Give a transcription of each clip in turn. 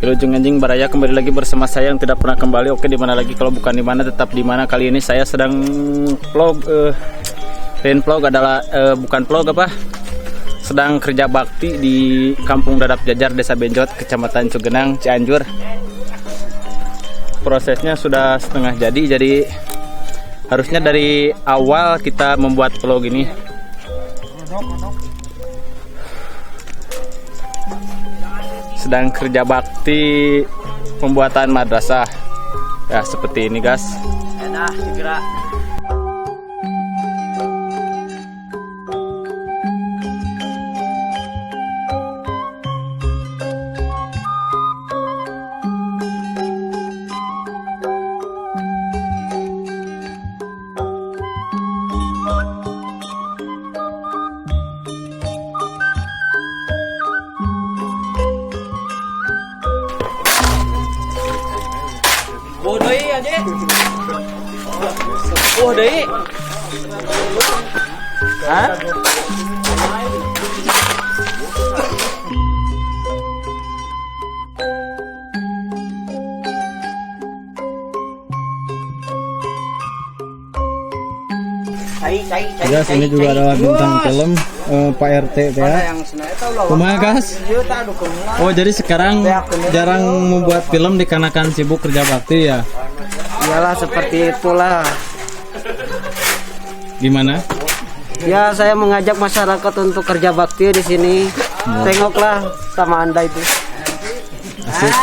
Wilujeng Anjing Baraya kembali lagi bersama saya yang tidak pernah kembali. Oke, di mana lagi kalau bukan di mana, tetap di mana. Kali ini saya sedang vlog, vlog adalah bukan vlog apa? Sedang kerja bakti di Kampung Dadap Jajar, Desa Benjot, Kecamatan Cugenang, Cianjur. Prosesnya sudah setengah jadi harusnya dari awal kita membuat vlog ini. Sedang kerja bakti pembuatan madrasah ya, seperti ini guys. Enak segera. Bodoh aja. Bodoh. Hah? Guys, ini juga adalah bintang film Pak RT ya. Kumaha guys? Oh, jadi sekarang jarang membuat film dikarenakan sibuk kerja bakti ya? Iyalah, seperti itulah. Gimana? Ya, saya mengajak masyarakat untuk kerja bakti di sini. Tengoklah sama Anda itu. Asik.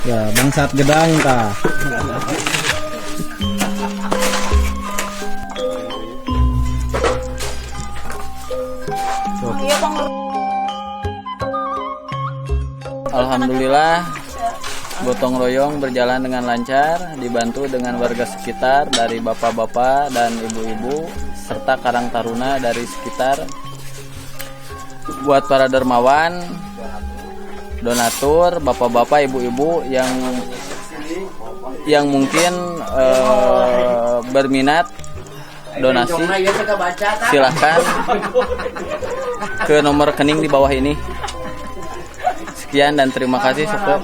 Ya, bangsat gedang kah? Alhamdulillah, gotong royong berjalan dengan lancar, dibantu dengan warga sekitar dari bapak-bapak dan ibu-ibu serta karang taruna dari sekitar. Buat para dermawan, donatur, bapak-bapak, ibu-ibu yang mungkin berminat donasi, silahkan ke nomor rekening di bawah ini. Sekian dan terima kasih. Soko.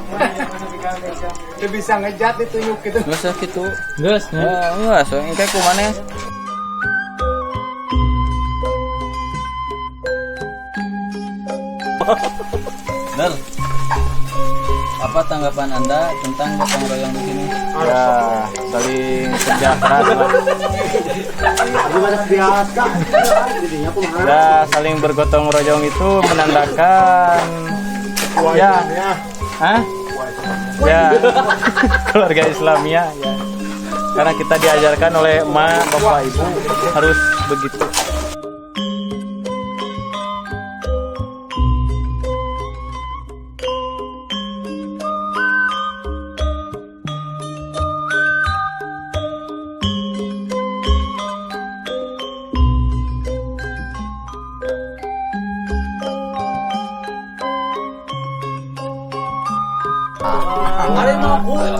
Bisa ngejat itu yuk gitu. Nggak usah gitu. Nggak, soalnya kayak kumane. Del, apa tanggapan Anda tentang gotong royong di sini? Ya, saling kerja keras. Ya, saling bergotong royong itu menandakan ya, ya, keluarga Islamia ya. Karena kita diajarkan oleh emak, bapak, ibu harus begitu. Hari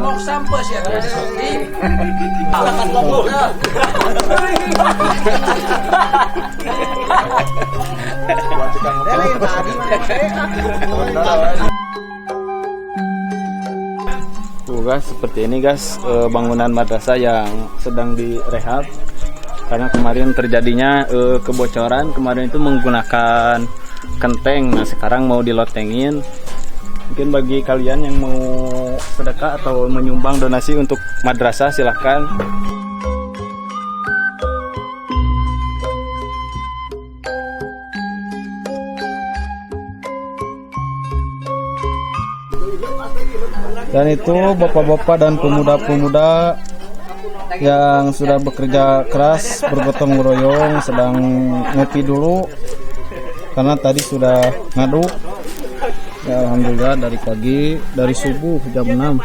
mau sampes ya kan? Alakat lombok. Guys, seperti ini guys, bangunan madrasah yang sedang direhab karena kemarin terjadinya kebocoran. Kemarin itu menggunakan kenteng, nah sekarang mau dilotengin. Mungkin bagi kalian yang mau sedekah atau menyumbang donasi untuk madrasah, silahkan. Dan itu bapak-bapak dan pemuda-pemuda yang sudah bekerja keras bergotong royong sedang ngopi dulu karena tadi sudah ngaduk. Ya, alhamdulillah dari pagi, dari subuh jam 6.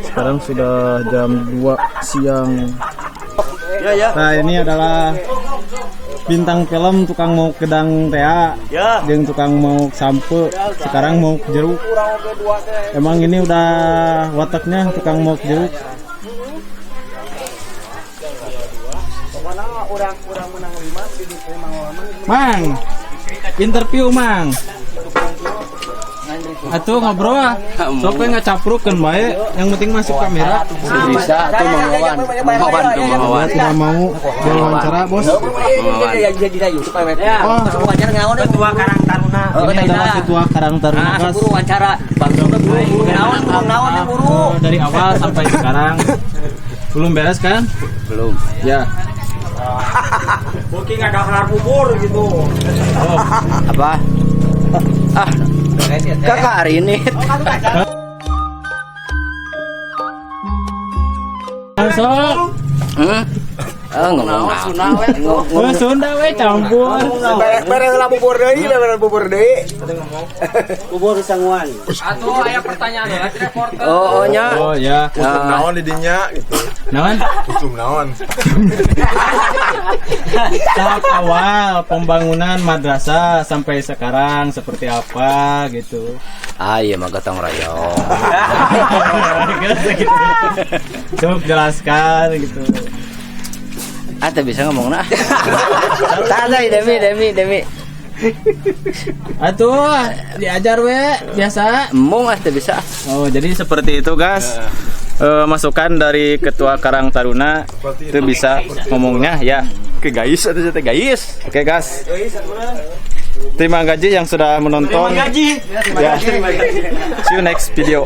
Sekarang sudah jam 2 siang. Nah, ini adalah bintang film tukang mau gedang tea, jeung tukang mau sampe, sekarang mau jeruk. Emang ini udah wataknya tukang mau jeruk. Mang, interview mang. Atuh ngobrol ah. Soalnya nggak caprukan baik. Yang penting masuk kamera. Bisa tuh mengawan Tidak mau diwawancara bos. Wawancara ngawan Ketua Karang Taruna. Ini adalah Ketua Karang Taruna guys. Guru wawancara. Naon guru. Dari awal sampai sekarang belum beres kan? Belum. Ya. Mungkin ada kelar bubur gitu. Apa? Kakak hari ini. Masuk. Ngomong Sunda we campur. Bareng lah bubur deui. Bubur sanguan. Atuh aya pertanyaan lah reporter. Oh nya. Oh ya. Naon di dinya gitu. Naon? Usum naon. Tahap awal pembangunan madrasah sampai sekarang seperti apa gitu. Iya mah gotong royong. Coba jelaskan gitu. Tak bisa ngomong nah. Tadi Demi. Atuh diajar we biasa. Emong tak bisa. Oh jadi seperti itu guys. Masukan dari Ketua Karang Taruna itu bisa ngomongnya ya. Oke guys, itu guys. Oke guys. Terima kasih yang sudah menonton. Gaji. Ya. See you next video.